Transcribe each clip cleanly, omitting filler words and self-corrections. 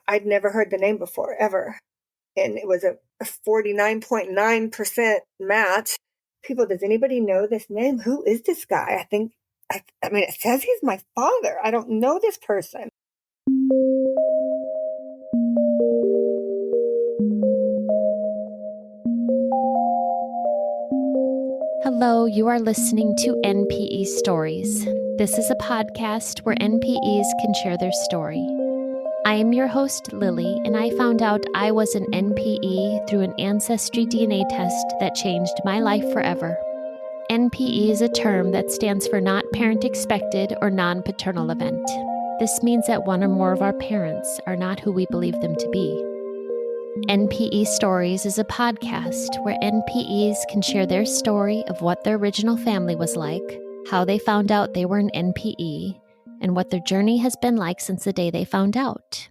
I'd never heard the name before, ever. And it was a 49.9% match. People, does anybody know this name? Who is this guy? I mean, it says he's my father. I don't know this person. Hello, you are listening to NPE Stories. This is a podcast where NPEs can share their story. I am your host, Lily, and I found out I was an NPE through an ancestry DNA test that changed my life forever. NPE is a term that stands for Not Parent Expected or Non-Paternal Event. This means that one or more of our parents are not who we believe them to be. NPE Stories is a podcast where NPEs can share their story of what their original family was like, how they found out they were an NPE, and what their journey has been like since the day they found out.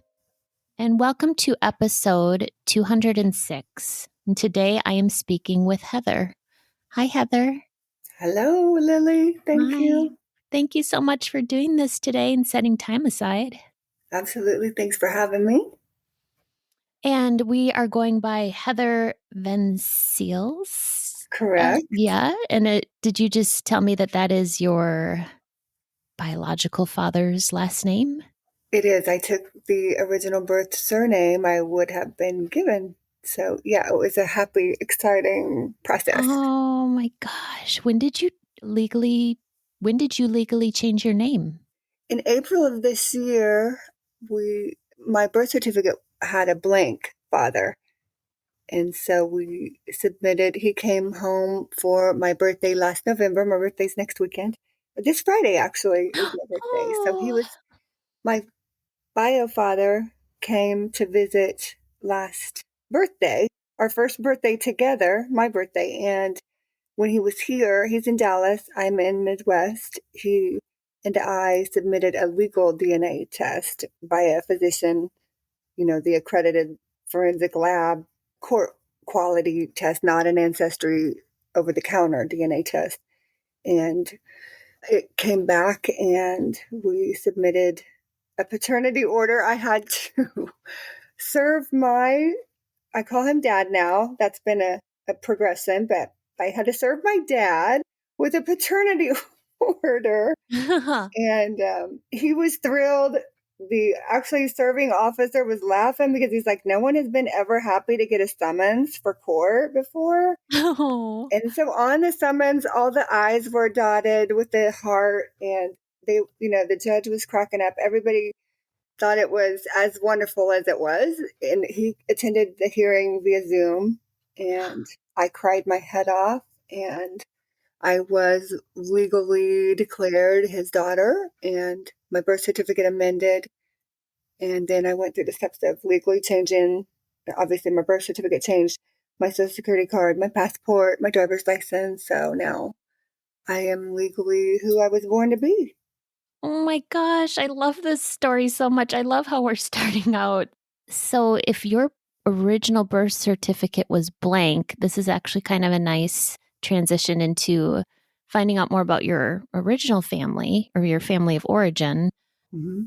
And welcome to episode 206. And today I am speaking with Heather. Hi, Heather. Hello, Lily. Thank you. Thank you so much for doing this today and setting time aside. Absolutely. Thanks for having me. And we are going by Heather Venceil. Correct. Yeah. And did you just tell me that is your biological father's last name? It is. I took the original birth surname I would have been given. So, yeah, it was a happy, exciting process. Oh my gosh. When did you legally change your name? In April of this year, my birth certificate had a blank father. And so we submitted. He came home for my birthday last November. My birthday's next weekend. This Friday, actually, is my birthday. So my bio father came to visit last birthday, our first birthday together, my birthday. And when he was here, he's in Dallas, I'm in Midwest. He and I submitted a legal DNA test by a physician, the accredited forensic lab, court quality test, not an ancestry over-the-counter DNA test. And it came back and we submitted a paternity order. I had to serve I call him dad now. That's been a progression, but I had to serve my dad with a paternity order. And he was thrilled. The actually serving officer was laughing because he's like, no one has been ever happy to get a summons for court before. Oh. And so on the summons, all the I's were dotted with the heart, and the judge was cracking up. Everybody thought it was as wonderful as it was. And he attended the hearing via Zoom, and I cried my head off, and I was legally declared his daughter, and my birth certificate amended. And then I went through the steps of legally changing. Obviously, my birth certificate changed, my social security card, my passport, my driver's license. So now I am legally who I was born to be. Oh my gosh, I love this story so much. I love how we're starting out. So if your original birth certificate was blank, this is actually kind of a nice transition into finding out more about your original family or your family of origin. Mm-hmm.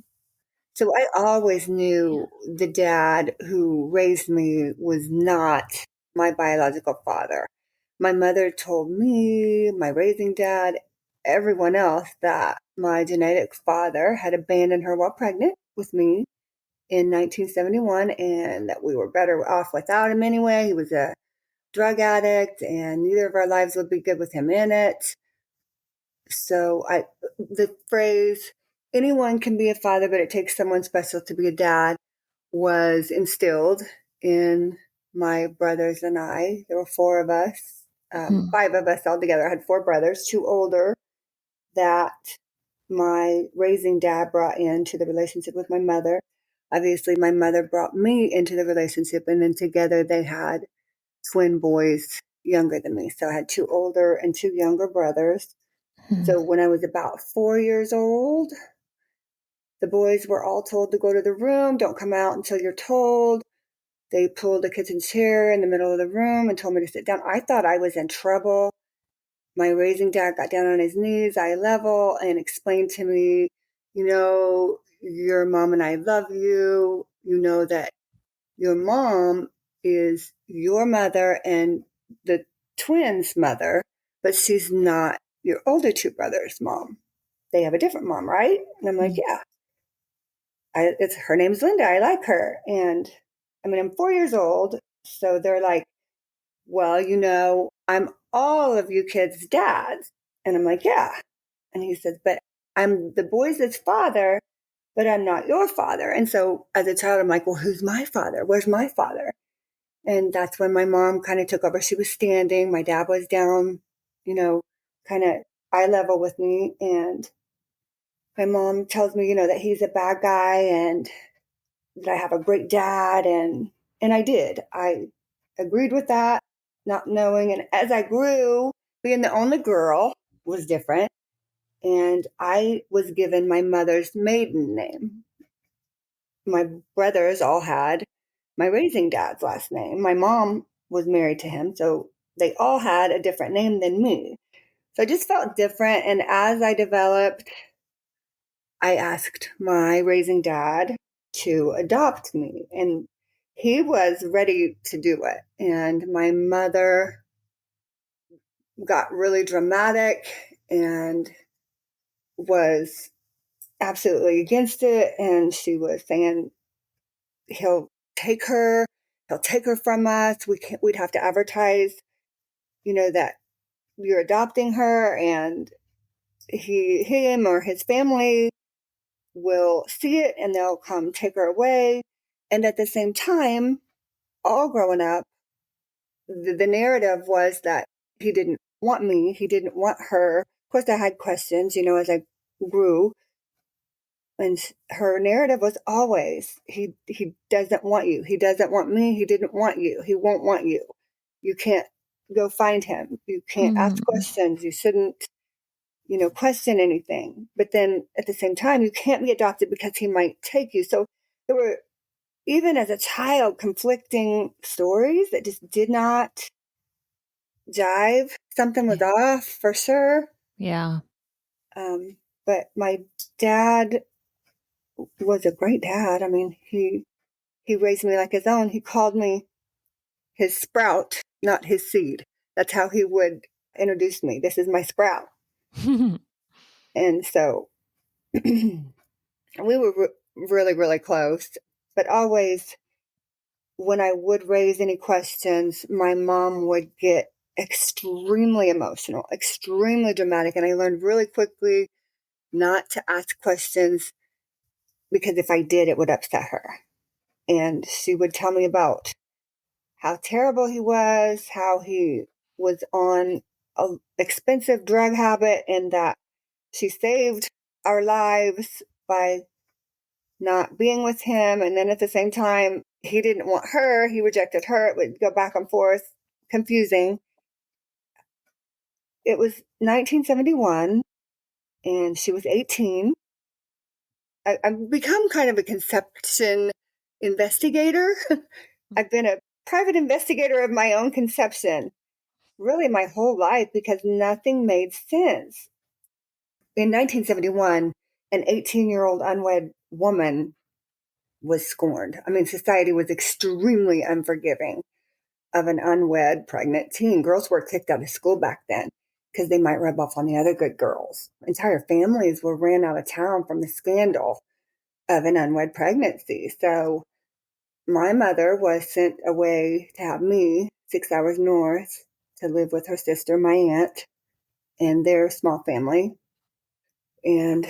So I always knew the dad who raised me was not my biological father. My mother told me, my raising dad, everyone else, that my genetic father had abandoned her while pregnant with me in 1971 and that we were better off without him anyway. He was a drug addict and neither of our lives would be good with him in it. So the phrase, anyone can be a father, but it takes someone special to be a dad, was instilled in my brothers and I. There were four of us, five of us altogether. I had four brothers, two older, that my raising dad brought into the relationship with my mother. Obviously, my mother brought me into the relationship, and then together they had twin boys younger than me. So I had two older and two younger brothers. So when I was about 4 years old, the boys were all told to go to the room. Don't come out until you're told. They pulled a kitchen chair in the middle of the room and told me to sit down. I thought I was in trouble. My raising dad got down on his knees, eye level, and explained to me, your mom and I love you. you know that your mom is your mother and the twins' mother, but she's not your older two brothers' mom. They have a different mom, right?" And I'm like, Mm. "Yeah, it's her name's Linda. I like her." And I mean, I'm 4 years old, so they're like, "Well, I'm all of you kids' dads." And I'm like, "Yeah." And he says, "But I'm the boys' father, but I'm not your father." And so as a child, I'm like, "Well, who's my father? Where's my father?" And that's when my mom kind of took over. She was standing, my dad was down, you know, kind of eye level with me. And my mom tells me, that he's a bad guy and that I have a great dad. And I did. I agreed with that, not knowing. And as I grew, being the only girl was different. And I was given my mother's maiden name. My brothers all had my raising dad's last name. My mom was married to him, so they all had a different name than me. So I just felt different. And as I developed, I asked my raising dad to adopt me, and he was ready to do it. And my mother got really dramatic and was absolutely against it. And she was saying, he'll take her, he'll take her from us. We'd have to advertise, that you're adopting her, and him or his family will see it and they'll come take her away. And at the same time, all growing up, the narrative was that he didn't want me, he didn't want her. Of course, I had questions, as I grew. And her narrative was always, he doesn't want you. He doesn't want me. He didn't want you. He won't want you. You can't go find him. You can't ask Mm. questions. You shouldn't, question anything. But then at the same time, you can't be adopted because he might take you. So there were, even as a child, conflicting stories that just did not jive. Something was Yeah. off for sure. Yeah. But my dad was a great dad. I mean, he raised me like his own. He called me his sprout, not his seed. That's how he would introduce me. This is my sprout. And so we were really, really close. But always, when I would raise any questions, my mom would get extremely emotional, extremely dramatic. And I learned really quickly not to ask questions because if I did, it would upset her. And she would tell me about how terrible he was, how he was on an expensive drug habit, and that she saved our lives by not being with him. And then at the same time, he didn't want her, he rejected her. It would go back and forth, confusing. It was 1971, and she was 18. I've become kind of a conception investigator. I've been a private investigator of my own conception really my whole life because nothing made sense. In 1971, an 18-year-old unwed woman was scorned. I mean, society was extremely unforgiving of an unwed pregnant teen. Girls were kicked out of school back then because they might rub off on the other good girls. Entire families were ran out of town from the scandal of an unwed pregnancy. So my mother was sent away to have me 6 hours north to live with her sister, my aunt, and their small family. And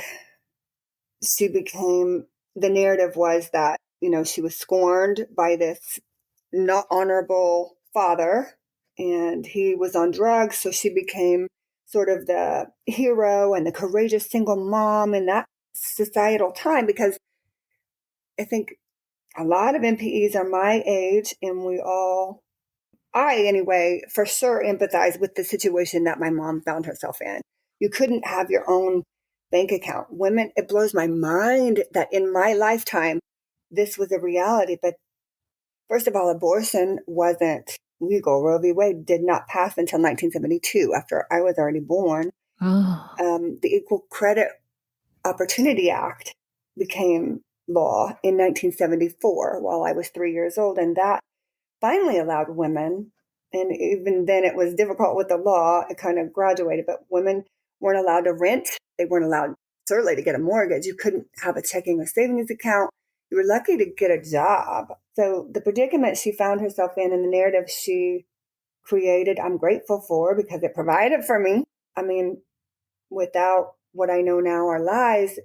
she became, the narrative was that, she was scorned by this not honorable father and he was on drugs. So she became sort of the hero and the courageous single mom in that societal time because I think a lot of NPEs are my age and I anyway, for sure empathize with the situation that my mom found herself in. You couldn't have your own bank account. Women, it blows my mind that in my lifetime, this was a reality. But first of all, abortion wasn't legal. Roe v. Wade did not pass until 1972, after I was already born. Oh. The Equal Credit Opportunity Act became law in 1974 while I was 3 years old. And that finally allowed women, and even then it was difficult with the law, it kind of graduated, but women weren't allowed to rent. They weren't allowed, certainly, to get a mortgage. You couldn't have a checking or savings account. You were lucky to get a job. So the predicament she found herself in the narrative she created, I'm grateful for because it provided for me. I mean, without what I know now are lies,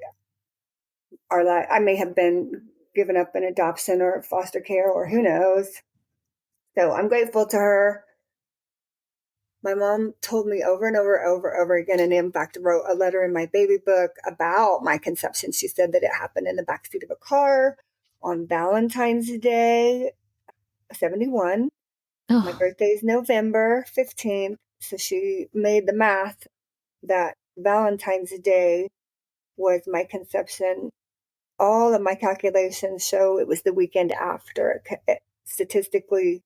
I may have been given up in adoption or foster care or who knows. So I'm grateful to her. My mom told me over and over again, and in fact wrote a letter in my baby book about my conception. She said that it happened in the backseat of a car on Valentine's Day, 71. My Oh, birthday is November 15th. So she made the math that Valentine's Day was my conception. All of my calculations show it was the weekend after. Statistically,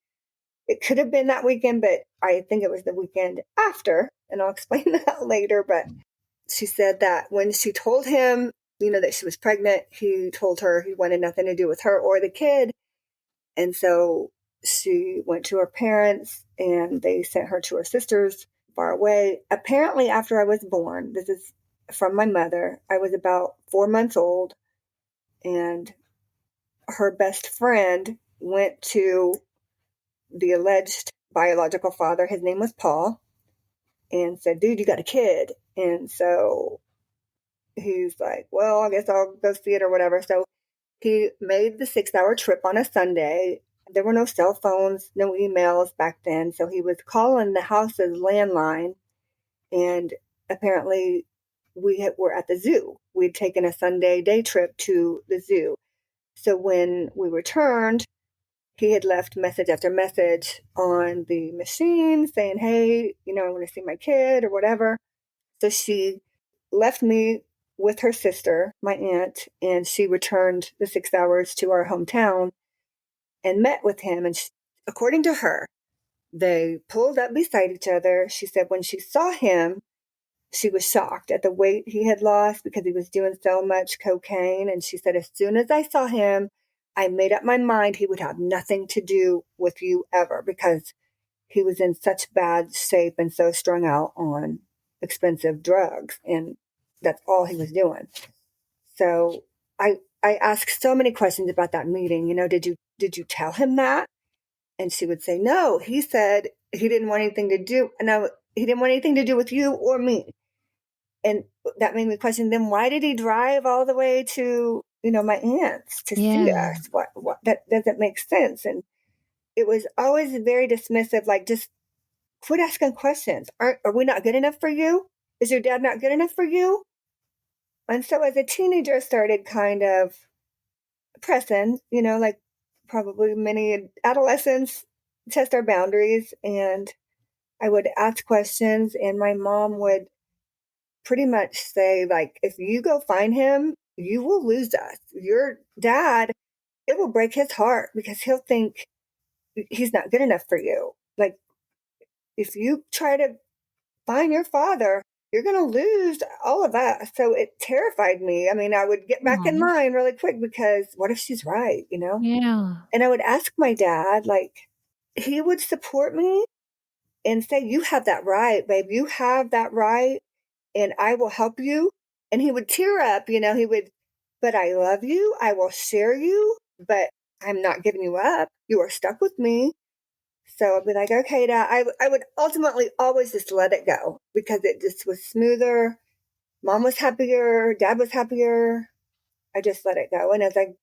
it could have been that weekend, but I think it was the weekend after, and I'll explain that later. But she said that when she told him, that she was pregnant, he told her he wanted nothing to do with her or the kid. And so she went to her parents and they sent her to her sisters far away. Apparently, after I was born, this is from my mother, I was about 4 months old, and her best friend went to the alleged biological father. His name was Paul, and said, "Dude, you got a kid." And so he's like, "Well, I guess I'll go see it or whatever." So he made the 6 hour trip on a Sunday. There were no cell phones, no emails back then. So he was calling the house's landline. And apparently, were at the zoo. We'd taken a Sunday day trip to the zoo. So when we returned, he had left message after message on the machine saying, "Hey, I want to see my kid," or whatever. So she left me with her sister, my aunt, and she returned the 6 hours to our hometown and met with him. And according to her, they pulled up beside each other. She said when she saw him, she was shocked at the weight he had lost because he was doing so much cocaine. And she said, as soon as I saw him, I made up my mind he would have nothing to do with you ever because he was in such bad shape and so strung out on expensive drugs. And that's all he was doing. So I asked so many questions about that meeting. Did you tell him that? And she would say, no, he said he didn't want anything to do. No, he didn't want anything to do with you or me. And that made me question, then why did he drive all the way to, my aunt's to see yeah. us? What, that doesn't make sense. And it was always very dismissive, like, just quit asking questions. Are we not good enough for you? Is your dad not good enough for you? And so as a teenager, I started kind of pressing, like probably many adolescents test our boundaries. And I would ask questions, and my mom would pretty much say, like, if you go find him, you will lose us. Your dad, it will break his heart because he'll think he's not good enough for you. Like, if you try to find your father, you're going to lose all of us. So it terrified me. I mean, I would get back in Aw. line really quick because what if she's right? Yeah. And I would ask my dad, like, he would support me and say, you have that right, babe. You have that right. And I will help you. And he would tear up, he would, but I love you. I will share you, but I'm not giving you up. You are stuck with me. So I'd be like, okay, Dad. I would ultimately always just let it go because it just was smoother. Mom was happier. Dad was happier. I just let it go. And as I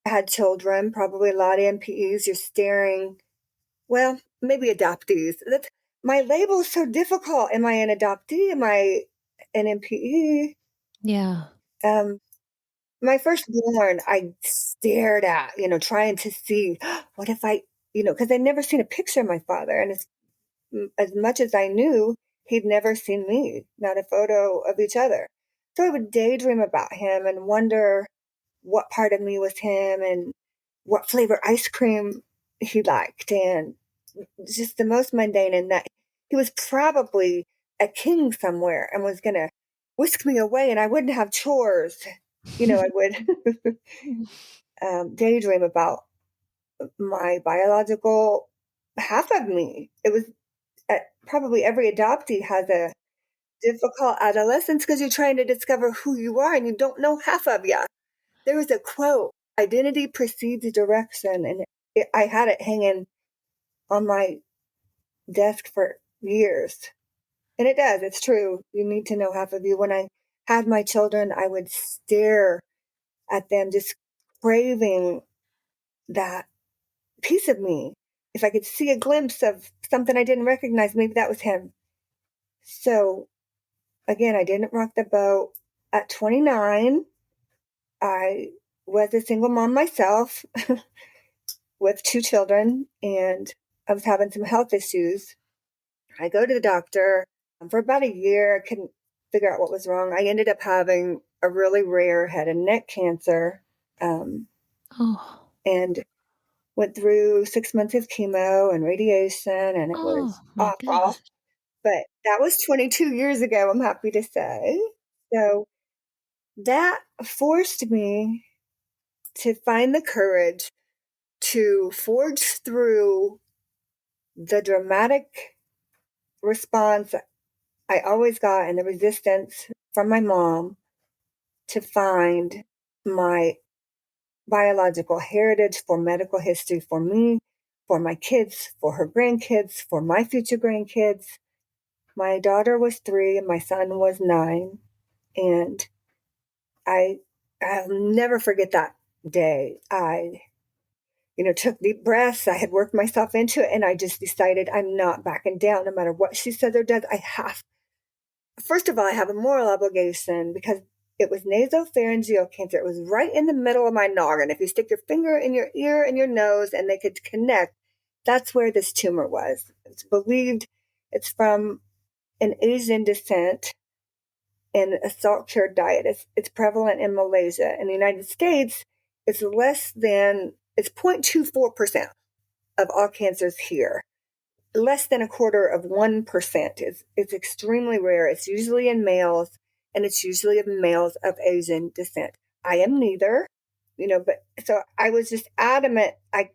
had children, probably a lot of NPEs, you're staring, well, maybe adoptees. My label is so difficult. Am I an adoptee? Am I an NPE? Yeah. Um, my firstborn, I stared at, trying to see what if because I'd never seen a picture of my father. And as much as I knew, he'd never seen me, not a photo of each other. So I would daydream about him and wonder what part of me was him and what flavor ice cream he liked. And just the most mundane, and that he was probably a king somewhere and was going to whisk me away and I wouldn't have chores. I would daydream about my biological half of me. It was probably every adoptee has a difficult adolescence because you're trying to discover who you are and you don't know half of you. There was a quote, identity precedes direction, and I had it hanging on my desk for years. And it does, it's true. You need to know half of you. When I had my children, I would stare at them, just craving that piece of me. If I could see a glimpse of something I didn't recognize, maybe that was him. So again, I didn't rock the boat. At 29, I was a single mom myself with 2 children, and I was having some health issues. I go to the doctor for about a year. I couldn't figure out what was wrong. I ended up having a really rare head and neck cancer, Oh. and went through 6 months of chemo and radiation, and it Oh was my awful. gosh. But that was 22 years ago, I'm happy to say. So that forced me to find the courage to forge through the dramatic response I always got and the resistance from my mom to find my biological heritage for medical history for me, for my kids, for her grandkids, for my future grandkids. My daughter was 3 and my son was 9. And I, I'll never forget that day. I took deep breaths. I had worked myself into it, and I just decided I'm not backing down no matter what she says or does. First of all, I have a moral obligation because it was nasopharyngeal cancer. It was right in the middle of my noggin. If you stick your finger in your ear and your nose and they could connect, that's where this tumor was. It's believed it's from an Asian descent and a salt cured diet. It's prevalent in Malaysia. In the United States, it's 0.24% of all cancers here. Less than a quarter of 1%. It's extremely rare. It's usually in males, and it's usually of males of Asian descent. I am neither, but so I was just adamant. I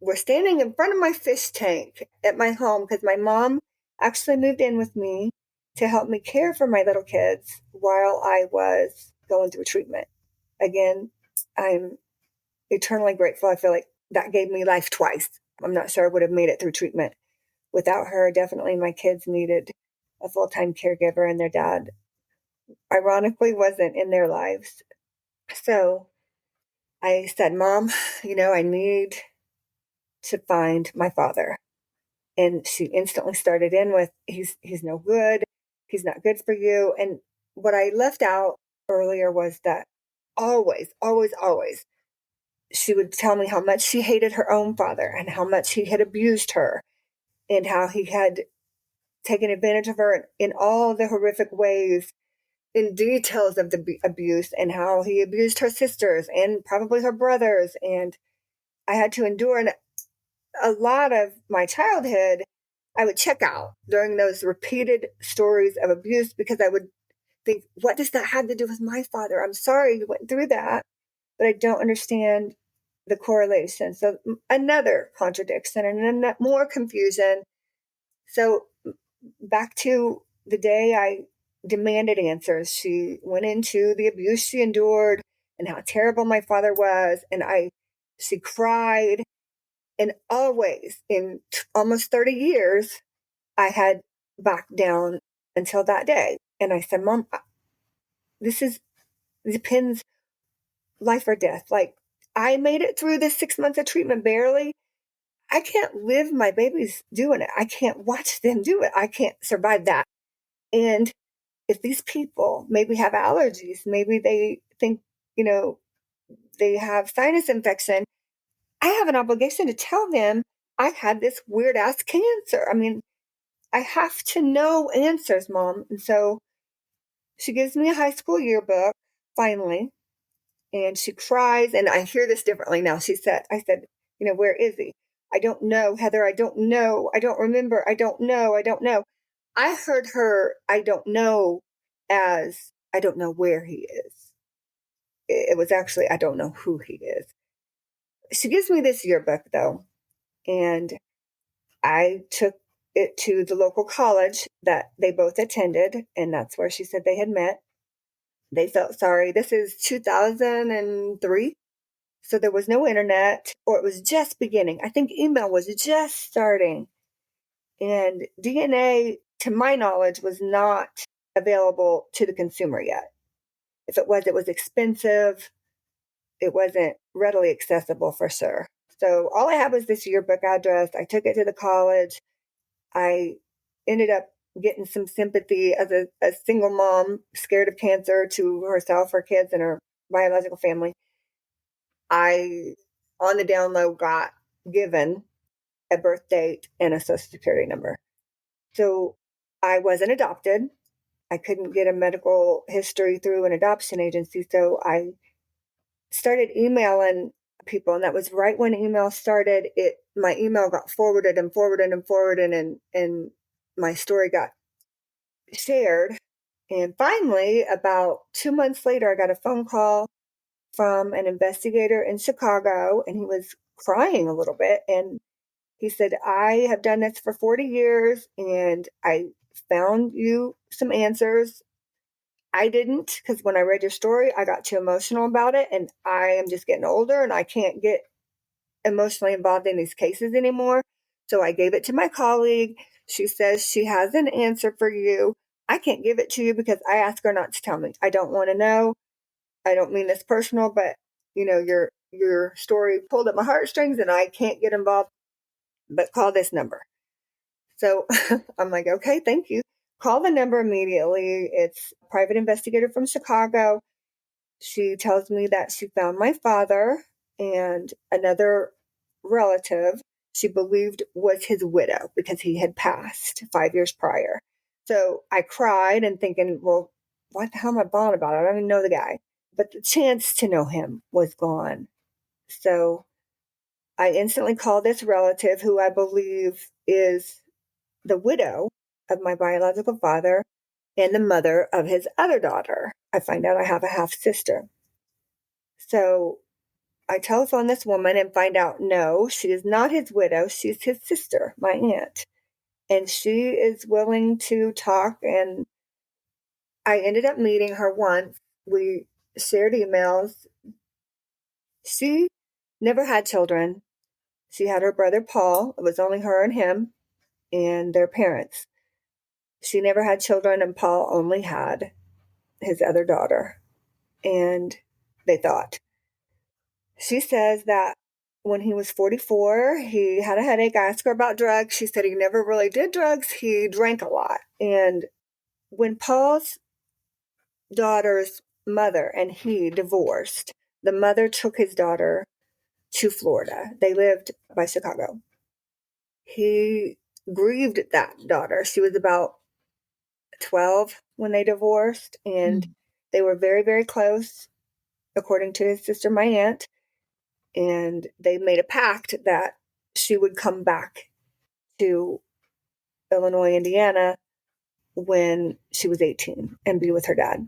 was standing in front of my fish tank at my home because my mom actually moved in with me to help me care for my little kids while I was going through treatment. Again, I'm eternally grateful. I feel like that gave me life twice. I'm not sure I would have made it through treatment without her. Definitely my kids needed a full-time caregiver, and their dad ironically wasn't in their lives. So I said, Mom, I need to find my father. And she instantly started in with, he's no good. He's not good for you. And what I left out earlier was that always, always, always, she would tell me how much she hated her own father and how much he had abused her and how he had taken advantage of her in all the horrific ways, in details of the abuse, and how he abused her sisters and probably her brothers. And I had to endure a lot of my childhood. I would check out during those repeated stories of abuse because I would think, what does that have to do with my father? I'm sorry you went through that, but I don't understand the correlation. So another contradiction and more confusion. So back to the day I demanded answers. She went into the abuse she endured and how terrible my father was. And she cried. And always in almost 30 years, I had backed down until that day. And I said, Mom, this depends life or death. Like, I made it through this 6 months of treatment barely. I can't live my babies doing it. I can't watch them do it. I can't survive that. And if these people maybe have allergies, maybe they think, you know, they have sinus infection, I have an obligation to tell them I had this weird ass cancer. I mean, I have to know answers, Mom. And so she gives me a high school yearbook, finally, and she cries. And I hear this differently now. I said, where is he? I don't know, Heather. I don't know. I don't remember. I don't know. I don't know. I heard her, I don't know, as I don't know where he is. it was actually, I don't know who he is. She gives me this yearbook, though, and I took it to the local college that they both attended, and that's where she said they had met. They felt sorry. This is 2003, so there was no internet, or it was just beginning. I think email was just starting, and DNA, to my knowledge, was not available to the consumer yet. If it was expensive. It wasn't readily accessible for sure. So all I had was this yearbook address. I took it to the college. I ended up getting some sympathy as a single mom scared of cancer to herself, her kids, and her biological family. I, on the down low, got given a birth date and a social security number. So I wasn't adopted. I couldn't get a medical history through an adoption agency. So I started emailing people, and that was right when email started. My email got forwarded and forwarded and forwarded, and my story got shared. And finally, about 2 months later, I got a phone call from an investigator in Chicago, and he was crying a little bit. And he said, I have done this for 40 years, and I found you some answers. I didn't, because when I read your story, I got too emotional about it, and I am just getting older, and I can't get emotionally involved in these cases anymore. So I gave it to my colleague. She says she has an answer for you. I can't give it to you because I asked her not to tell me. I don't want to know. I don't mean this personal, but your story pulled at my heartstrings, and I can't get involved. But call this number. So I'm like, okay, thank you. Call the number immediately. It's a private investigator from Chicago. She tells me that she found my father and another relative she believed was his widow because he had passed 5 years prior. So I cried and thinking, well, what the hell am I bawling about? I don't even know the guy. But the chance to know him was gone. So I instantly called this relative who I believe is the widow of my biological father and the mother of his other daughter. I find out I have a half sister. So I telephone this woman and find out no, she is not his widow. She's his sister, my aunt. And she is willing to talk. And I ended up meeting her once. We shared emails. She never had children. She had her brother Paul. It was only her and him and their parents. She never had children, and Paul only had his other daughter. And they thought. She says that when he was 44, he had a headache. I asked her about drugs. She said he never really did drugs. He drank a lot. And when Paul's daughter's mother and he divorced, the mother took his daughter to Florida. They lived by Chicago. He grieved that daughter. She was about 12 when they divorced, and they were very, very close, according to his sister, my aunt. And they made a pact that she would come back to Illinois, Indiana when she was 18 and be with her dad.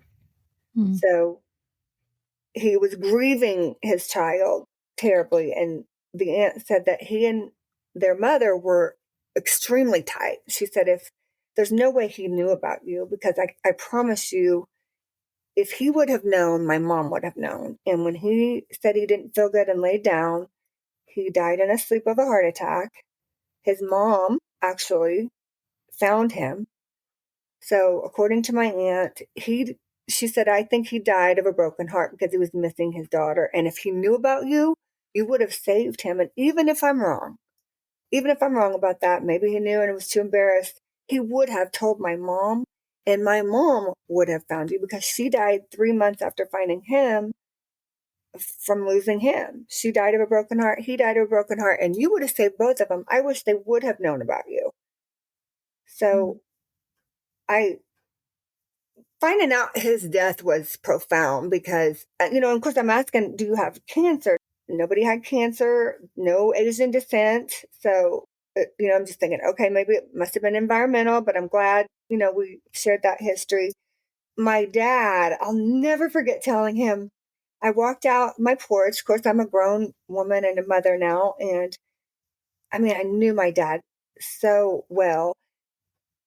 So he was grieving his child terribly. And the aunt said that he and their mother were extremely tight. She said, if there's no way he knew about you, because I promise you, if he would have known, my mom would have known. And when he said he didn't feel good and laid down, he died in a sleep of a heart attack. His mom actually found him. So according to my aunt, she said, I think he died of a broken heart because he was missing his daughter. And if he knew about you, you would have saved him. And even if I'm wrong about that, maybe he knew and was too embarrassed, he would have told my mom, and my mom would have found you because she died 3 months after finding him from losing him. She died of a broken heart. He died of a broken heart. And you would have saved both of them. I wish they would have known about you. So I finding out his death was profound because, of course I'm asking, do you have cancer? Nobody had cancer, no Asian descent. So, I'm just thinking, okay, maybe it must have been environmental, but I'm glad, we shared that history. My dad, I'll never forget telling him, I walked out my porch. Of course, I'm a grown woman and a mother now. And I mean, I knew my dad so well.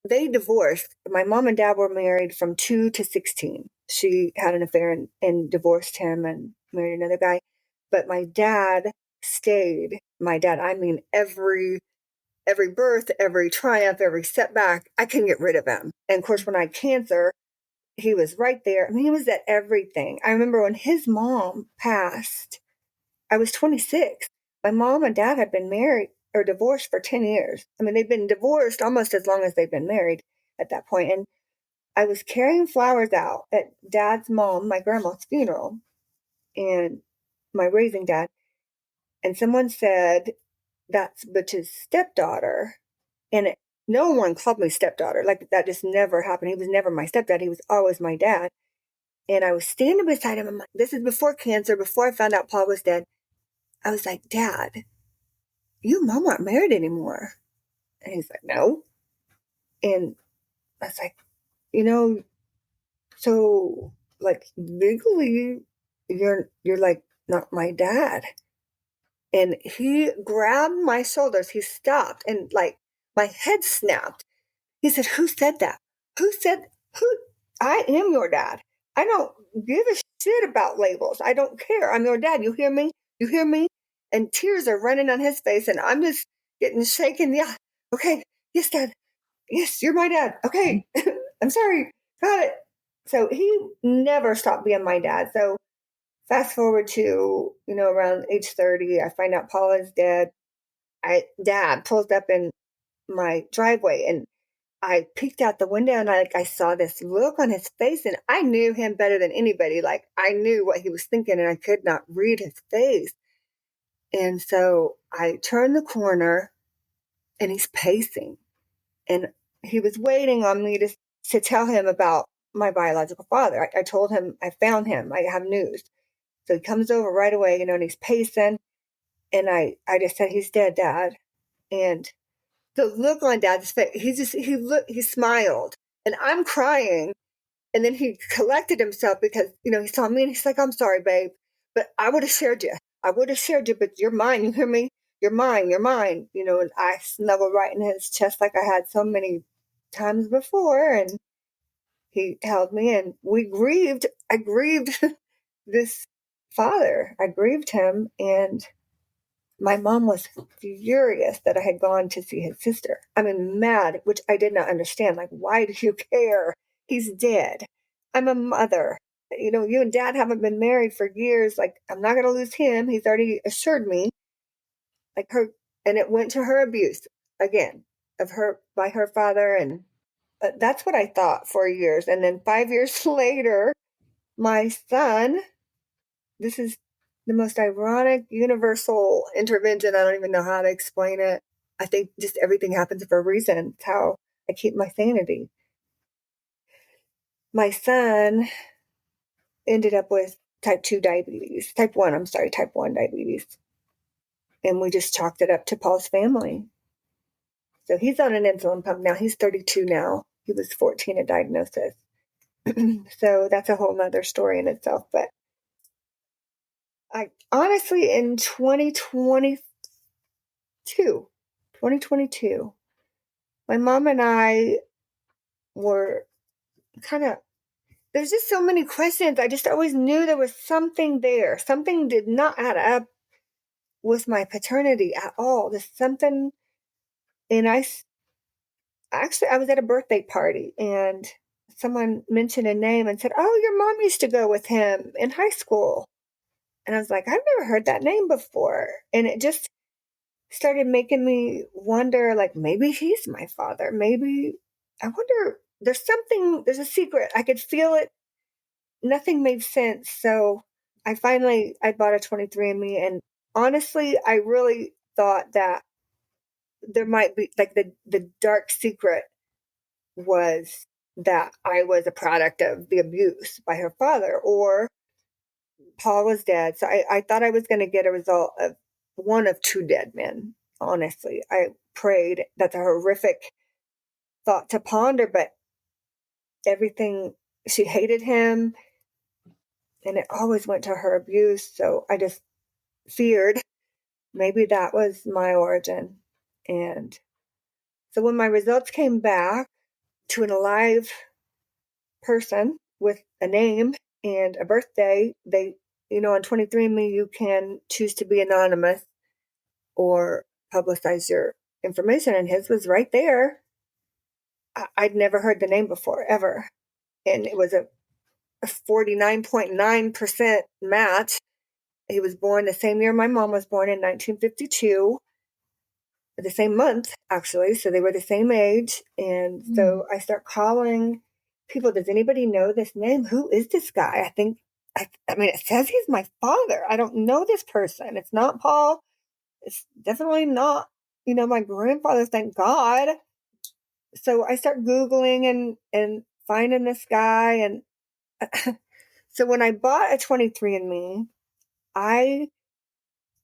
They divorced. My mom and dad were married from 2 to 16. She had an affair and divorced him and married another guy. But my dad stayed. My dad, I mean, every birth, every triumph, every setback, I couldn't get rid of him. And of course, when I had cancer, he was right there. I mean, he was at everything. I remember when his mom passed, I was 26. My mom and dad had been married or divorced for 10 years. I mean, they'd been divorced almost as long as they'd been married at that point. And I was carrying flowers out at dad's mom, my grandma's funeral, and my raising dad. And someone said, "That's Butch's stepdaughter." And no one called me stepdaughter. Like, that just never happened. He was never my stepdad. He was always my dad. And I was standing beside him. I'm like, this is before cancer, before I found out Paul was dead. I was like, "Dad, you and Mom aren't married anymore." And he's like, "No." And I was like, you know, so like legally you're like not my dad. And he grabbed my shoulders. He stopped and like my head snapped. He said, "Who said that? Who said who I am your dad. I don't give a shit about labels. I don't care. I'm your dad. You hear me? You hear me?" And tears are running on his face and I'm just getting shaken. "Yeah. Okay. Yes, dad. Yes, you're my dad. Okay. I'm sorry. Got it." So he never stopped being my dad. So fast forward to, around age 30, I find out Paula is dead. Dad pulls up in my driveway and I peeked out the window and I saw this look on his face and I knew him better than anybody. Like I knew what he was thinking and I could not read his face. And so I turned the corner and he's pacing and he was waiting on me to tell him about my biological father. I told him I found him. I have news. So he comes over right away, and he's pacing. And I just said, "He's dead, Dad." And the look on Dad's face, he smiled and I'm crying. And then he collected himself because, he saw me and he's like, "I'm sorry, babe, but I would have shared you. I would have shared you, but you're mine. You hear me? You're mine. You're mine." And I snuggled right in his chest like I had so many times before. And he held me and we grieved. I grieved this father. I grieved him. And my mom was furious that I had gone to see his sister. I mean, mad, which I did not understand. Like, why do you care? He's dead. I'm a mother. You and dad haven't been married for years. Like, I'm not going to lose him. He's already assured me. Like, and it went to her abuse again of her by her father. And that's what I thought for years. And then 5 years later, my son, this is the most ironic, universal intervention. I don't even know how to explain it. I think just everything happens for a reason. It's how I keep my sanity. My son ended up with type 1, I'm sorry, type 1 diabetes. And we just chalked it up to Paul's family. So he's on an insulin pump now. He's 32 now. He was 14 at diagnosis. So that's a whole nother story in itself. But I honestly, in 2022, my mom and I were kind of, there's just so many questions. I just always knew there was something there. Something did not add up with my paternity at all. There's something, and I was at a birthday party and someone mentioned a name and said, "Oh, your mom used to go with him in high school." And I was like, "I've never heard that name before." And it just started making me wonder, like, maybe he's my father. Maybe, I wonder, there's a secret. I could feel it. Nothing made sense. So I bought a 23andMe. And honestly, I really thought that there might be, like, the dark secret was that I was a product of the abuse by her father, or Paul was dead. So I thought I was going to get a result of one of two dead men. Honestly, I prayed. That's a horrific thought to ponder, but everything, she hated him and it always went to her abuse. So I just feared maybe that was my origin. And so when my results came back to an alive person with a name and a birthday, they, on 23andMe, you can choose to be anonymous or publicize your information. And his was right there. I'd never heard the name before, ever. And it was a 49.9% match. He was born the same year my mom was born in 1952, the same month, actually. So they were the same age. And so I start calling people. Does anybody know this name? Who is this guy? I mean, it says he's my father. I don't know this person. It's not Paul. It's definitely not, my grandfather, thank God. So I start Googling and finding this guy. And so when I bought a 23andMe, I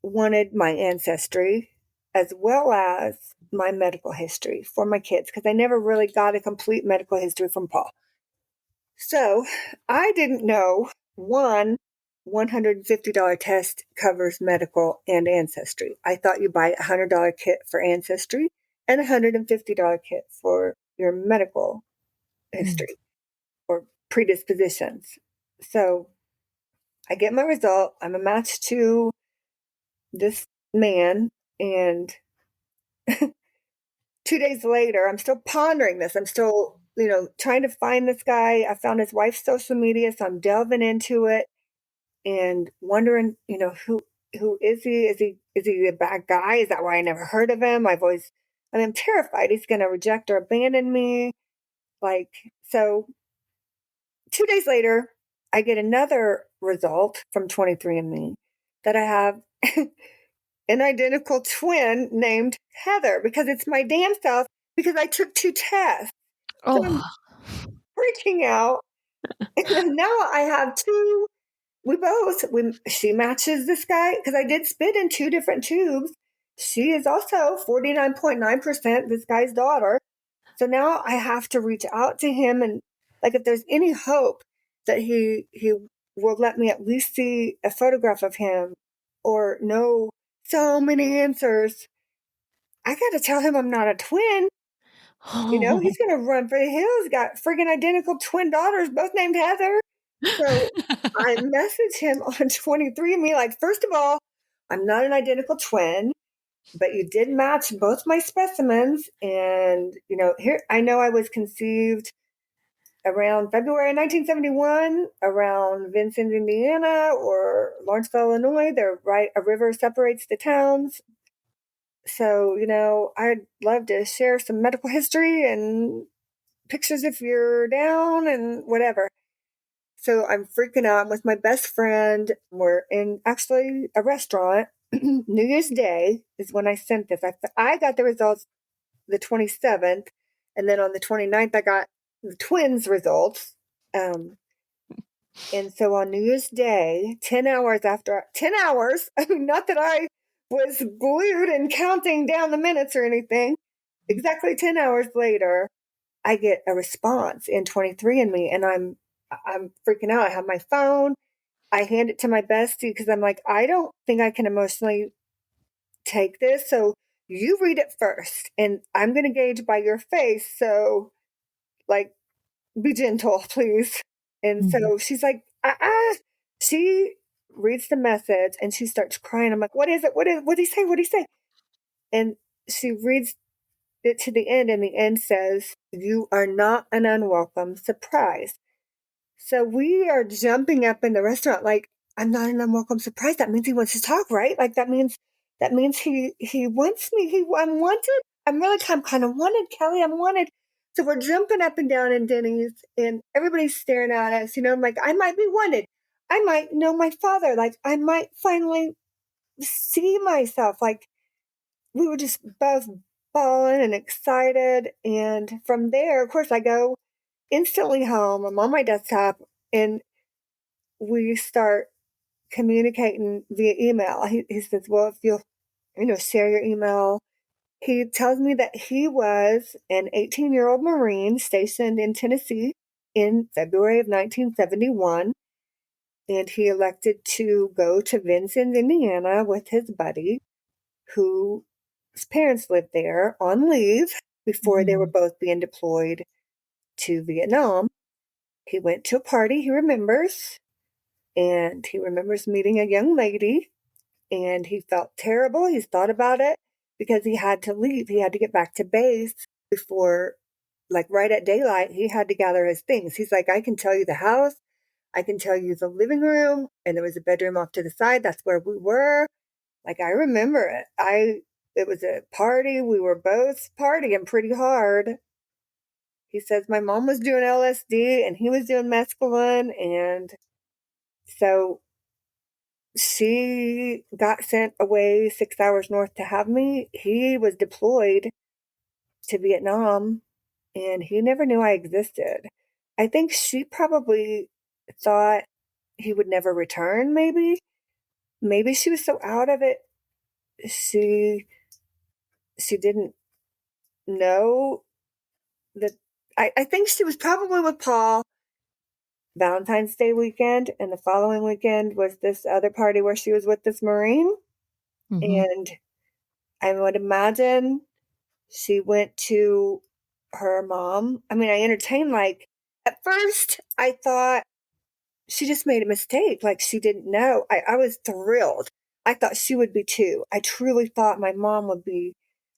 wanted my ancestry as well as my medical history for my kids because I never really got a complete medical history from Paul. So I didn't know one $150 test covers medical and ancestry. I thought you buy a $100 kit for ancestry and a $150 kit for your medical history or predispositions. So I get my result. I'm a match to this man, and 2 days later, I'm still pondering this. I'm still, trying to find this guy. I found his wife's social media, so I'm delving into it and wondering, who is he? Is he a bad guy? Is that why I never heard of him? I'm terrified he's going to reject or abandon me. Like, so 2 days later, I get another result from 23andMe that I have an identical twin named Heather because it's my damn self because I took 2 tests. So I'm Oh, freaking out. And now I have 2. She matches this guy because I did spit in 2 different tubes. She is also 49.9% this guy's daughter. So now I have to reach out to him and, like, if there's any hope that he will let me at least see a photograph of him or know so many answers. I got to tell him I'm not a twin. oh. He's going to run for the hills. Got friggin' identical twin daughters, both named Heather. So I message him on 23andMe, like, first of all, I'm not an identical twin, but you did match both my specimens. And, here, I know I was conceived around February 1971, around Venceil, Indiana, or Lawrenceville, Illinois. They're right, a river separates the towns. So, I'd love to share some medical history and pictures if you're down and whatever. So I'm freaking out. I'm with my best friend. We're in actually a restaurant. New Year's Day is when I sent this. I got the results the 27th. And then on the 29th, I got the twins' results. And so on New Year's Day, 10 hours after, 10 hours, I mean, not that I was glued and counting down the minutes or anything, exactly 10 hours later, I get a response in 23andMe, and I'm freaking out. I have my phone. I hand it to my bestie because I'm like, I don't think I can emotionally take this. So you read it first, and I'm going to gauge by your face. So, like, be gentle, please. And so she's like, She reads the message and she starts crying. I'm like, what is it? What did he say? What did he say? And she reads it to the end, and the end says, "You are not an unwelcome surprise." So we are jumping up in the restaurant like, I'm not an unwelcome surprise. That means he wants to talk, right? Like that means he wants me. I'm wanted. I'm kind of wanted, Kelly. I'm wanted. So we're jumping up and down in Denny's, and everybody's staring at us. I'm like, I might be wanted. I might know my father. Like, I might finally see myself. Like, we were just both bawling and excited. And from there, of course, I go instantly home. I'm on my desktop, and we start communicating via email. He says, well, if you'll, share your email. He tells me that he was an 18-year-old Marine stationed in Tennessee in February of 1971. and he elected to go to Venceil, Indiana with his buddy, whose parents lived there on leave before they were Mm. both being deployed to Vietnam. He went to a party, he remembers, and he remembers meeting a young lady, and he felt terrible. He's thought about it because he had to leave. He had to get back to base before, like right at daylight, he had to gather his things. He's like, I can tell you the house, I can tell you the living room, and there was a bedroom off to the side. That's where we were. Like, I remember it. It was a party. We were both partying pretty hard. He says my mom was doing LSD and he was doing mescaline. And so she got sent away 6 hours north to have me. He was deployed to Vietnam and he never knew I existed. I think she probably thought he would never return, maybe. Maybe she was so out of it, she didn't know that. I think she was probably with Paul Valentine's Day weekend, and the following weekend was this other party where she was with this Marine. Mhm. And I would imagine she went to her mom. I mean, I entertained, like, at first, I thought she just made a mistake. Like, she didn't know. I was thrilled. I thought she would be too. I truly thought my mom would be,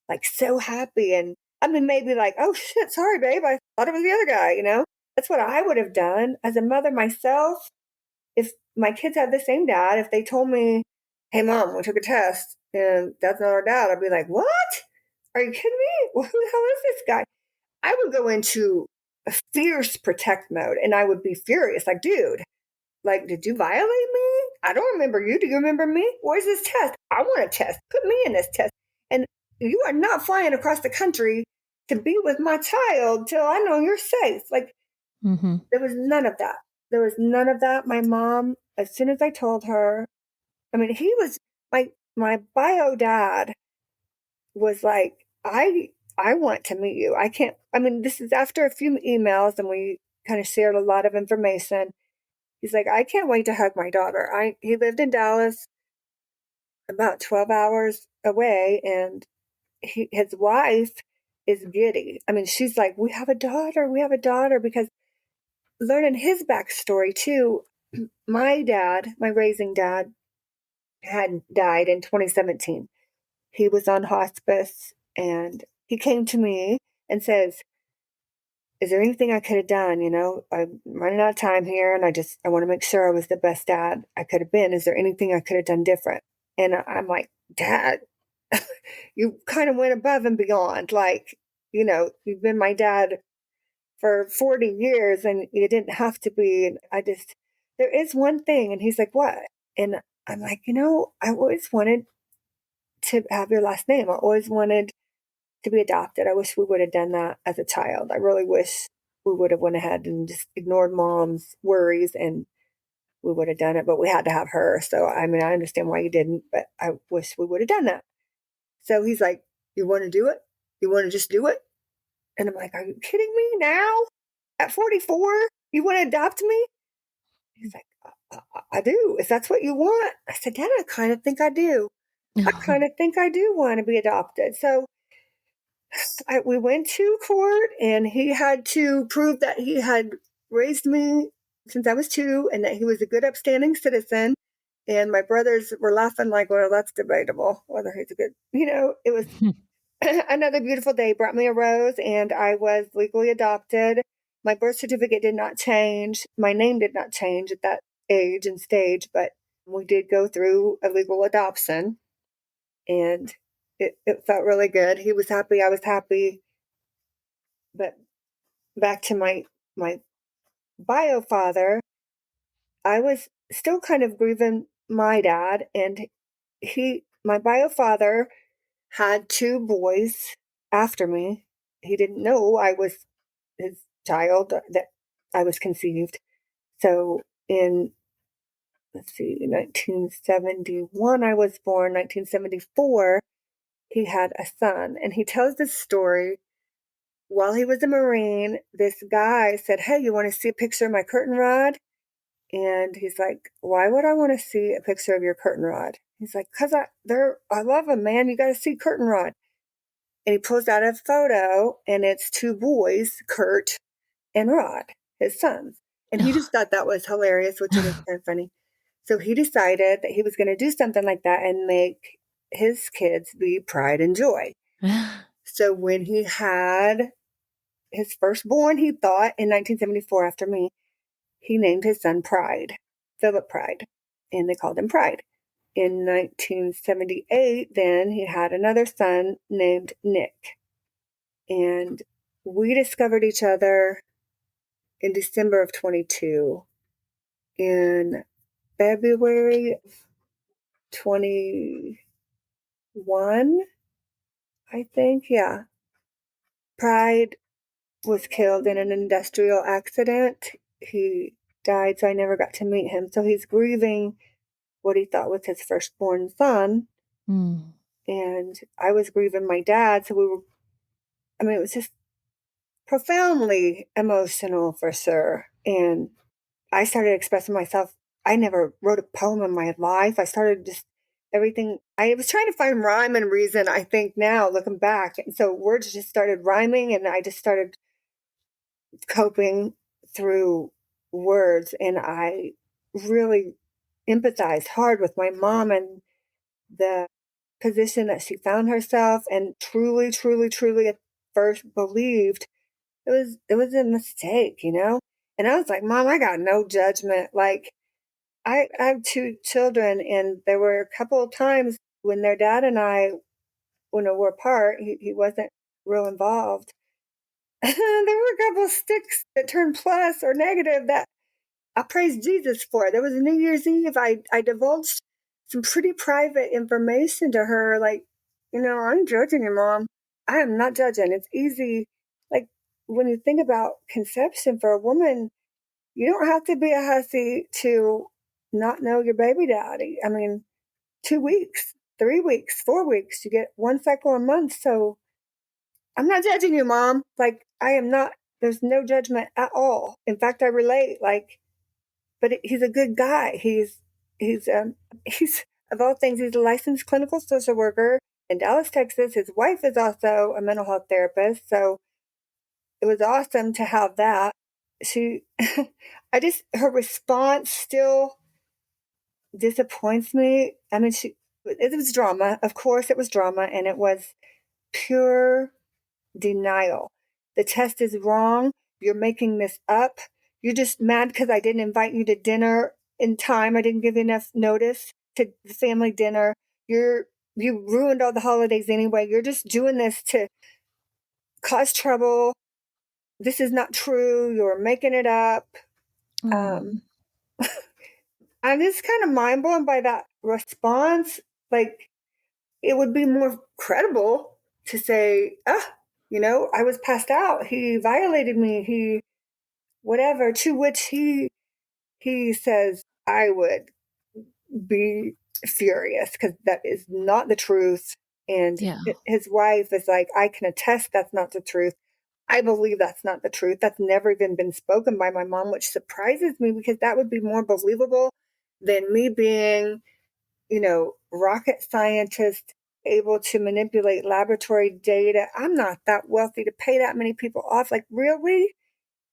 like, so happy. And I mean, maybe like, oh shit, sorry, babe. I thought it was the other guy, you know? That's what I would have done as a mother myself. If my kids had the same dad, if they told me, hey, mom, we took a test and that's not our dad, I'd be like, what? Are you kidding me? Who the hell is this guy? I would go into a fierce protect mode and I would be furious. Like, dude, like, did you violate me? I don't remember you. Do you remember me? Where's this test? I want a test. Put me in this test. And you are not flying across the country to be with my child till I know you're safe. Like, Mhm. there was none of that. There was none of that. My mom, as soon as I told her, I mean, he was my bio dad was like, I want to meet you. I can't. I mean, this is after a few emails, and we kind of shared a lot of information. He's like, I can't wait to hug my daughter. He lived in Dallas, about 12 hours away, and his wife is giddy. I mean, she's like, we have a daughter. We have a daughter because learning his backstory too. My dad, my raising dad, had died in 2017. He was on hospice and he came to me and says, is there anything I could have done? You know, I'm running out of time here and I want to make sure I was the best dad I could have been. Is there anything I could have done different? And I'm like, Dad, you kind of went above and beyond. Like, you know, you've been my dad for 40 years and you didn't have to be. And there is one thing. And he's like, what? And I'm like, you know, I always wanted to have your last name. I always wanted to be adopted. I wish we would have done that as a child. I really wish we would have went ahead and just ignored mom's worries and we would have done it, but we had to have her. So, I mean, I understand why you didn't, but I wish we would have done that. So he's like, you want to do it? You want to just do it? And I'm like, are you kidding me now? At 44, you want to adopt me? He's like, I do. If that's what you want. I said, Dad, I kind of think I do. I kind of think I do want to be adopted. So we went to court and he had to prove that he had raised me since I was two and that he was a good, upstanding citizen. And my brothers were laughing like, well, that's debatable whether he's a good, you know, it was another beautiful day. Brought me a rose and I was legally adopted. My birth certificate did not change. My name did not change at that age and stage, but we did go through a legal adoption and it felt really good. He was happy. I was happy. But back to my bio father, I was still kind of grieving my dad, and my bio father had two boys after me. He didn't know I was his child, that I was conceived. So in, let's see, 1971 I was born. 1974 he had a son, and he tells this story. While he was a Marine, this guy said, hey, you want to see a picture of my curtain rod? And he's like, why would I want to see a picture of your curtain rod? He's like, because I love him, man. You got to see curtain rod. And he pulls out a photo, and it's two boys, Kurt and Rod, his sons. And he just thought that was hilarious, which it is kind of funny. So he decided that he was going to do something like that and make his kids be Pride and Joy. So when he had his firstborn, he thought in 1974 after me, he named his son Pride, Philip Pride, and they called him Pride. In 1978, then he had another son named Nick. And we discovered each other in December of 22. In February 21, I think, yeah. Pride was killed in an industrial accident. He died, so I never got to meet him. So he's grieving what he thought was his firstborn son. Mm. And I was grieving my dad. So it was just profoundly emotional for sure. And I started expressing myself. I never wrote a poem in my life. I started just everything. I was trying to find rhyme and reason, I think now looking back. And so words just started rhyming, and I just started coping through words. And I really empathized hard with my mom and the position that she found herself, and truly, truly, truly at first believed it was a mistake, you know? And I was like, Mom, I got no judgment. Like, I have two children, and there were a couple of times when their dad and I, when we were apart, he wasn't real involved. There were a couple of sticks that turned plus or negative that I praised Jesus for. There was a New Year's Eve. I divulged some pretty private information to her, like, I'm judging you, Mom. I am not judging. It's easy. Like, when you think about conception for a woman, you don't have to be a hussy to not know your baby daddy. 2 weeks, 3 weeks, 4 weeks, you get one cycle a month. So I'm not judging you, Mom. Like, I am not, there's no judgment at all. In fact, I relate, like, but he's a good guy. He's he's of all things, he's a licensed clinical social worker in Dallas, Texas. His wife is also a mental health therapist. So it was awesome to have that. She, her response still disappoints me. It was drama. Of course, it was drama, and it was pure denial. The test is wrong. You're making this up. You're just mad because I didn't invite you to dinner in time. I didn't give you enough notice to the family dinner. You ruined all the holidays anyway. You're just doing this to cause trouble. This is not true. You're making it up. Mm. Um, I'm just kind of mind blown by that response. Like, it would be more credible to say, I was passed out. He violated me. He, whatever, to which he says, I would be furious because that is not the truth. And Yeah. his wife is like, I can attest that's not the truth. I believe that's not the truth. That's never even been spoken by my mom, which surprises me because that would be more believable than me being, rocket scientist able to manipulate laboratory data. I'm not that wealthy to pay that many people off. Like, really?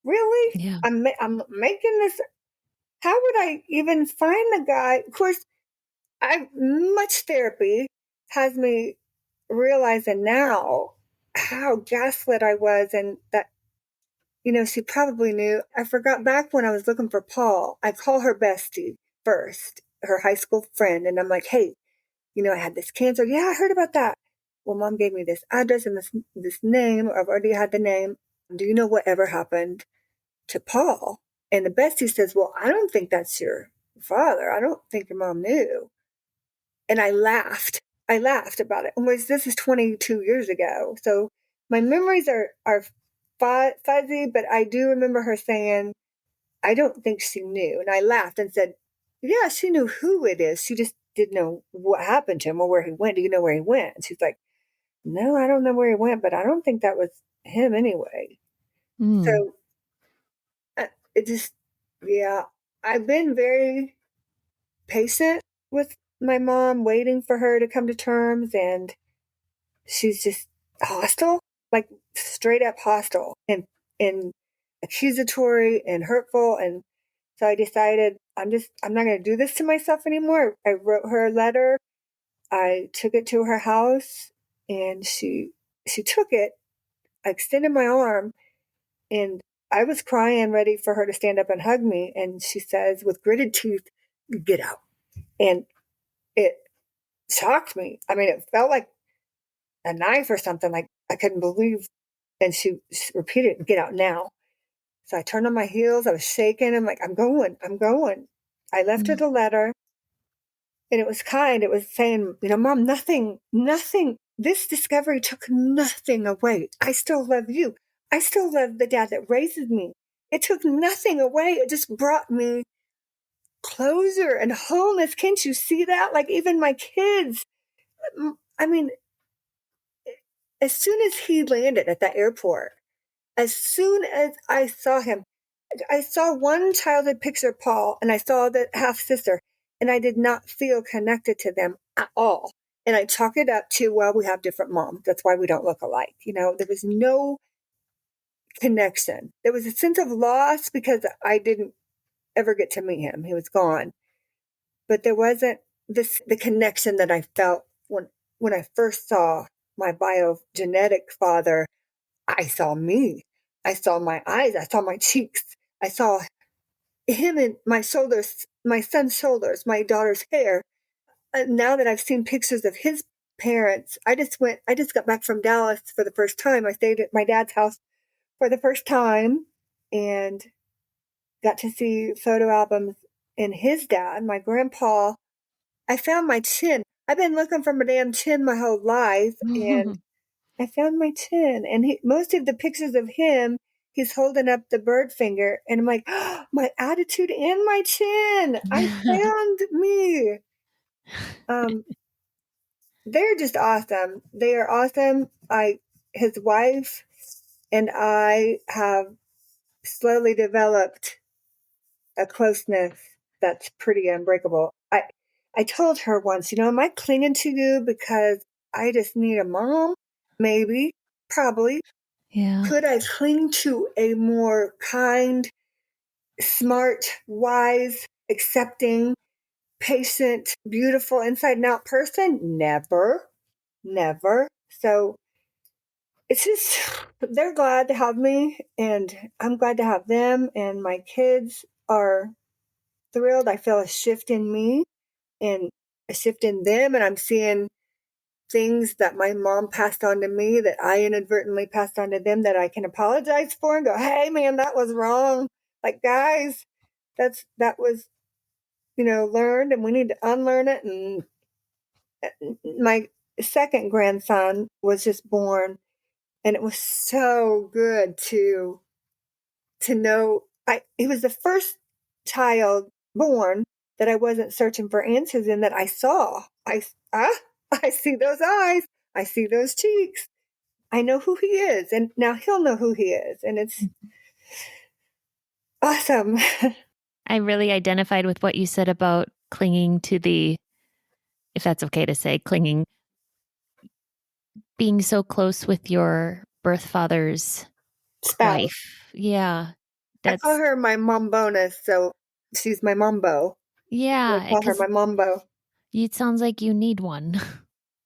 Really? Yeah. I'm making this. How would I even find the guy? Of course, much therapy has me realizing now how gaslit I was, and that, she probably knew. I forgot back when I was looking for Paul, I call her bestie first, her high school friend. And I'm like, hey, I had this cancer. Yeah, I heard about that. Well, Mom gave me this address and this name. I've already had the name. Do you know whatever happened to Paul? And the bestie says, well, I don't think that's your father. I don't think your mom knew. And I laughed. I laughed about it. And this is 22 years ago. So my memories are fuzzy, but I do remember her saying, I don't think she knew. And I laughed and said, yeah, she knew who it is. She just didn't know what happened to him or where he went. Do you know where he went? And she's like, no, I don't know where he went, but I don't think that was him anyway. Mm. So it just, yeah. I've been very patient with my mom, waiting for her to come to terms, and she's just hostile, like straight up hostile and accusatory and hurtful. And so I decided I'm not going to do this to myself anymore. I wrote her a letter. I took it to her house, and she took it. I extended my arm, and I was crying, ready for her to stand up and hug me. And she says, with gritted teeth, "Get out." And it shocked me. I mean, it felt like a knife or something. Like I couldn't believe. And she repeated, "Get out now." So I turned on my heels. I was shaking. I'm like, "I'm going. I'm going." I left her Mm. the letter, and it was kind. It was saying, "Mom, nothing. This discovery took nothing away. I still love you. I still love the dad that raises me. It took nothing away. It just brought me closure and wholeness. Can't you see that? Like even my kids. I mean, as soon as he landed at that airport, as soon as I saw him, I saw one childhood picture of Paul and I saw the half sister, and I did not feel connected to them at all. And I chalk it up to, well, we have different moms. That's why we don't look alike. There was no connection. There was a sense of loss because I didn't ever get to meet him. He was gone. But there wasn't the connection that I felt when I first saw my biogenetic father. I saw me. I saw my eyes. I saw my cheeks. I saw him in my shoulders, my son's shoulders, my daughter's hair. Now that I've seen pictures of his parents, I just got back from Dallas for the first time. I stayed at my dad's house for the first time and got to see photo albums and his dad, my grandpa. I found my chin. I've been looking for my damn chin my whole life, and I found my chin. And most of the pictures of him, he's holding up the bird finger, and I'm like, oh, my attitude and my chin. I found me. Um, they're just awesome. They are awesome. His wife and I have slowly developed a closeness that's pretty unbreakable. I told her once, am I clinging to you because I just need a mom? Maybe, probably. Yeah. Could I cling to a more kind, smart, wise, accepting, patient, beautiful, inside and out person? Never, never. So it's just, they're glad to have me, and I'm glad to have them, and my kids are thrilled. I feel a shift in me and a shift in them, and I'm seeing things that my mom passed on to me that I inadvertently passed on to them that I can apologize for and go, "Hey man, that was wrong. Like guys, that was, learned, and we need to unlearn it." And my second grandson was just born, and it was so good to know he was the first child born that I wasn't searching for answers in, that I saw. I see those eyes. I see those cheeks. I know who he is, and now he'll know who he is, and it's awesome. I really identified with what you said about clinging to if that's okay to say, being so close with your birth father's Spouse. wife. Yeah. I call That's, her my mom bonus, so she's my mombo. I yeah, call her because my mombo. it sounds like you need one.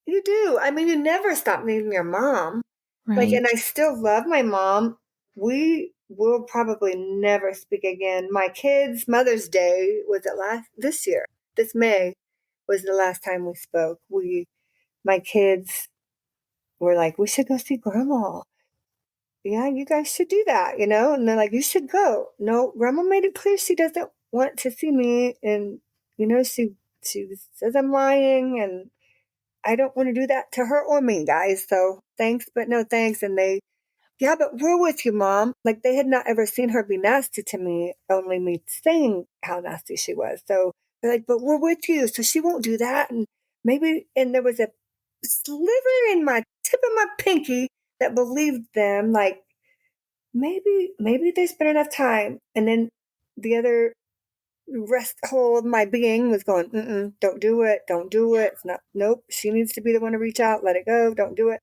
You do. I mean, you never stop needing your mom. Like, and Right. I still love my mom. We will probably never speak again. My kids' Mother's Day was this year. This May was the last time we spoke. My kids were like, "We should go see grandma." "Yeah, you guys should do that, And they're like, "You should go." "No, grandma made it clear she doesn't want to see me. And, she says I'm lying, and I don't want to do that to her or me, guys. So thanks, but no thanks." And "Yeah, but we're with you, mom." Like they had not ever seen her be nasty to me, only me saying how nasty she was. So they're like, "But we're with you, so she won't do that." And there was a sliver in my tip of my pinky that believed them. Like maybe there's been enough time. And then the other rest whole of my being was going, don't do it, don't do it. It's not, nope. She needs to be the one to reach out. Let it go. Don't do it.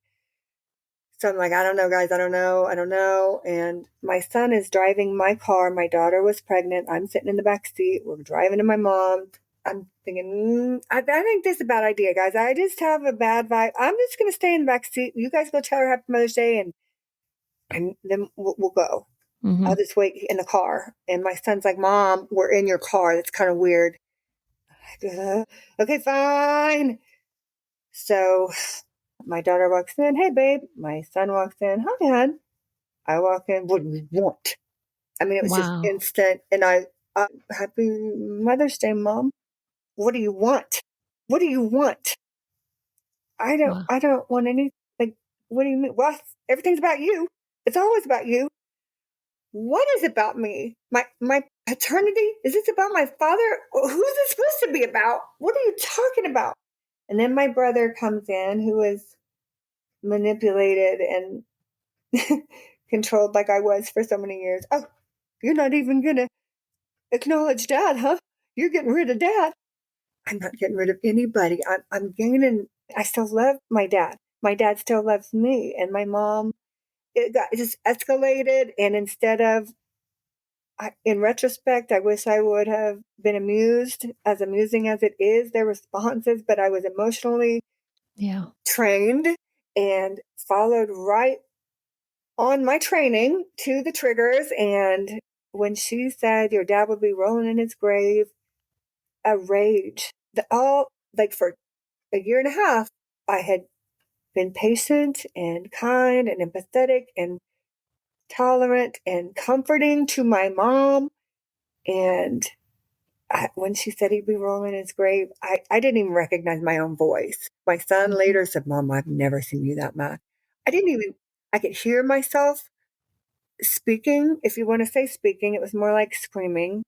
So I'm like, I don't know, guys. I don't know. I don't know. And my son is driving my car. My daughter was pregnant. I'm sitting in the back seat. We're driving to my mom. I'm thinking, I think this is a bad idea, guys. I just have a bad vibe. I'm just going to stay in the back seat. You guys go tell her Happy Mother's Day, and then we'll go. Mm-hmm. I'll just wait in the car. And my son's like, Mom, we're in your car. That's kind of weird. Okay, fine. So my daughter walks in. Hey, babe. My son walks in. Hi, Dad. I walk in. What do you want? I mean, it was just Wow. instant. And Happy Mother's Day, Mom. What do you want? What do you want? Wow. I don't want any. Like, what do you mean? Well, everything's about you. It's always about you. What is about me? My paternity? Is this about my father? Who's it supposed to be about? What are you talking about? And then my brother comes in, who is manipulated and controlled like I was for so many years. Oh, you're not even gonna acknowledge Dad, huh? You're getting rid of Dad. I'm not getting rid of anybody. I'm gaining. I still love my dad. My dad still loves me, and my mom. It just escalated, and instead of, in retrospect, I wish I would have been amused, as amusing as it is, their responses, but I was emotionally Yeah. trained and followed right on my training to the triggers. And when she said your dad would be rolling in his grave, a rage. Like for a year and a half, I had been patient and kind and empathetic and tolerant and comforting to my mom. And when she said he'd be rolling in his grave, I didn't even recognize my own voice. My son Mm-hmm. later said, Mom, I've never seen you that mad. I didn't even, I could hear myself speaking. If you want to say speaking, it was more like screaming.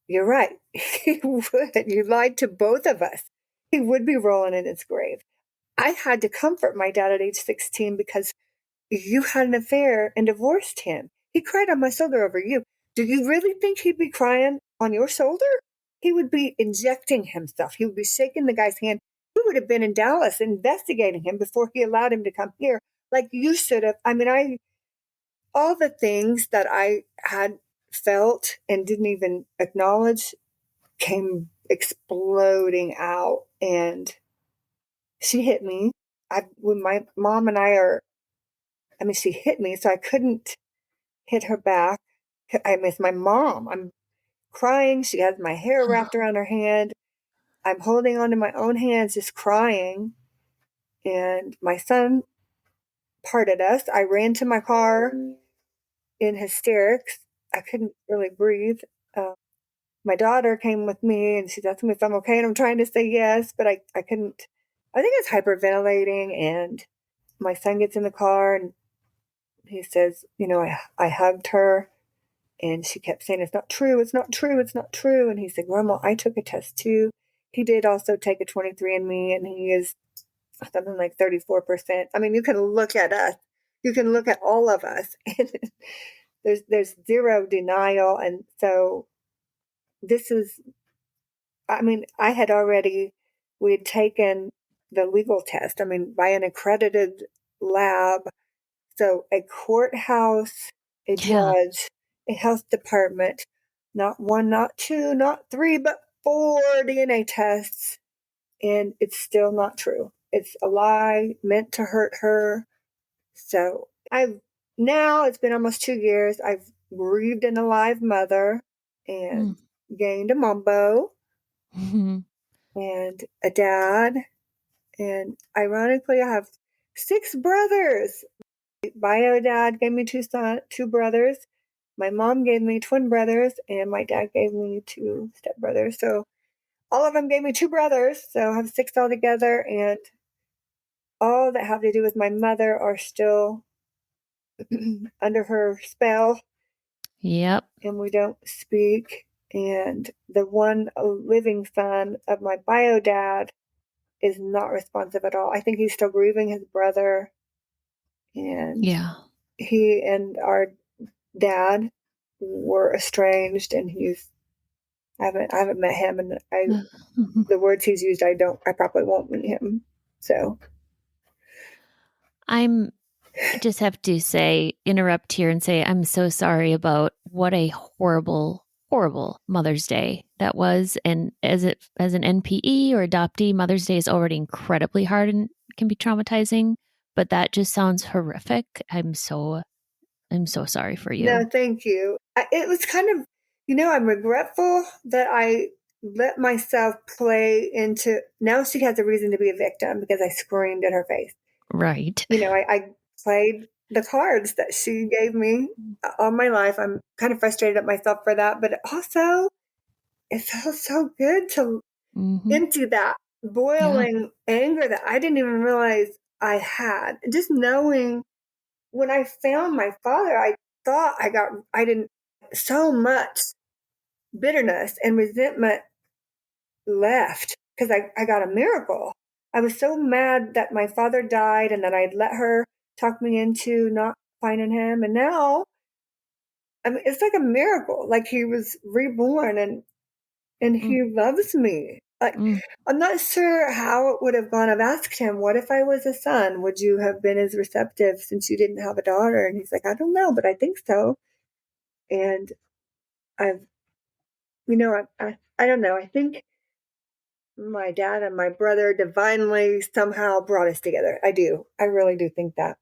You're right. He would. You lied to both of us. He would be rolling in his grave. I had to comfort my dad at age 16 because you had an affair and divorced him. He cried on my shoulder over you. Do you really think he'd be crying on your shoulder? He would be injecting himself. He would be shaking the guy's hand. He would have been in Dallas investigating him before he allowed him to come here, like you should have. I mean, all the things that I had felt and didn't even acknowledge came exploding out. And she hit me. When my mom and I are, I mean, she hit me, so I couldn't hit her back. I miss my mom. I'm crying. She has my hair wrapped around her hand. I'm holding onto my own hands, just crying. And my son parted us. I ran to my car in hysterics. I couldn't really breathe. Uh, my daughter came with me and she's asking me if I'm okay. And I'm trying to say yes, but I couldn't. I think it's hyperventilating. And my son gets in the car and he says, I hugged her. And she kept saying, it's not true, it's not true, it's not true. And he said, Grandma, I took a test too. He did also take a 23andMe, and he is something like 34%. I mean, you can look at us. You can look at all of us. And there's zero denial. And so this is, I mean, we had taken the legal test, I mean, by an accredited lab. So a courthouse, a Yeah. judge, a health department, not one, not two, not three, but four DNA tests. And it's still not true. It's a lie meant to hurt her. So it's been almost 2 years. I've grieved an alive mother and gained a mumbo Mm-hmm. and a dad. And ironically, I have 6 brothers. Bio dad gave me two brothers. My mom gave me twin brothers, and my dad gave me 2 stepbrothers. So all of them gave me 2 brothers. So I have 6 altogether, and all that have to do with my mother are still under her spell, Yep. and we don't speak. And the one living son of my bio dad is not responsive at all. I think he's still grieving his brother, and Yeah. he and our dad were estranged, and he's I haven't met him, and the words he's used, I probably won't meet him. So I just have to interrupt here and say, I'm so sorry about what a horrible, horrible Mother's Day that was. And as an NPE or adoptee, Mother's Day is already incredibly hard and can be traumatizing, but that just sounds horrific. I'm so sorry for no, you. thank you. It was kind of, I'm regretful that I let myself play into. Now she has a reason to be a victim because I screamed in her face. Right. I played the cards that she gave me all my life. I'm kind of frustrated at myself for that, but also it felt so good to Mm-hmm. empty that Yeah. boiling anger that I didn't even realize I had. Just knowing when I found my father, I thought I didn't, so much bitterness and resentment left because I got a miracle. I was so mad that my father died and that I'd let her talk me into not finding him. And now, I mean, it's like a miracle. Like he was reborn and Mm, he loves me. Like, mm, I'm not sure how it would have gone. I've asked him, what if I was a son? Would you have been as receptive since you didn't have a daughter? And he's like, I don't know, but I think so. And I've, I don't know. I think my dad and my brother divinely somehow brought us together. I do. I really do think that.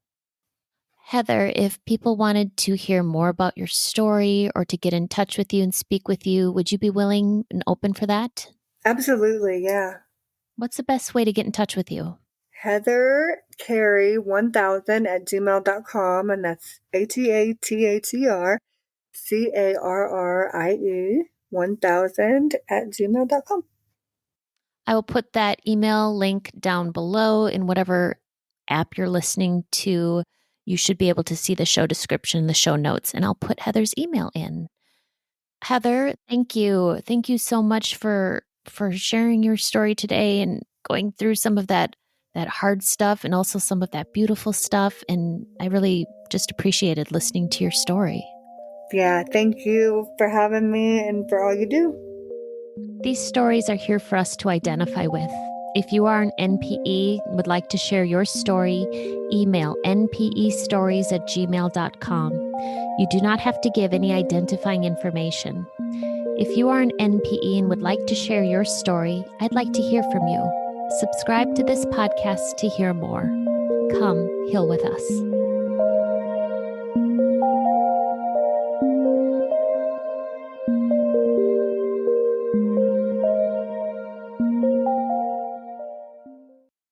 Heather, if people wanted to hear more about your story or to get in touch with you and speak with you, would you be willing and open for that? Absolutely. Yeah. What's the best way to get in touch with you? Heather Carey 1000 at gmail.com. And that's ATATHERCARRIE 1000 at gmail.com. I will put that email link down below in whatever app you're listening to. You should be able to see the show description, the show notes, and I'll put Heather's email in. Heather, thank you. Thank you so much for sharing your story today and going through some of that hard stuff and also some of that beautiful stuff. And I really just appreciated listening to your story. Yeah. Thank you for having me and for all you do. These stories are here for us to identify with. If you are an NPE and would like to share your story, email npestories@gmail.com. You do not have to give any identifying information. If you are an NPE and would like to share your story, I'd like to hear from you. Subscribe to this podcast to hear more. Come heal with us.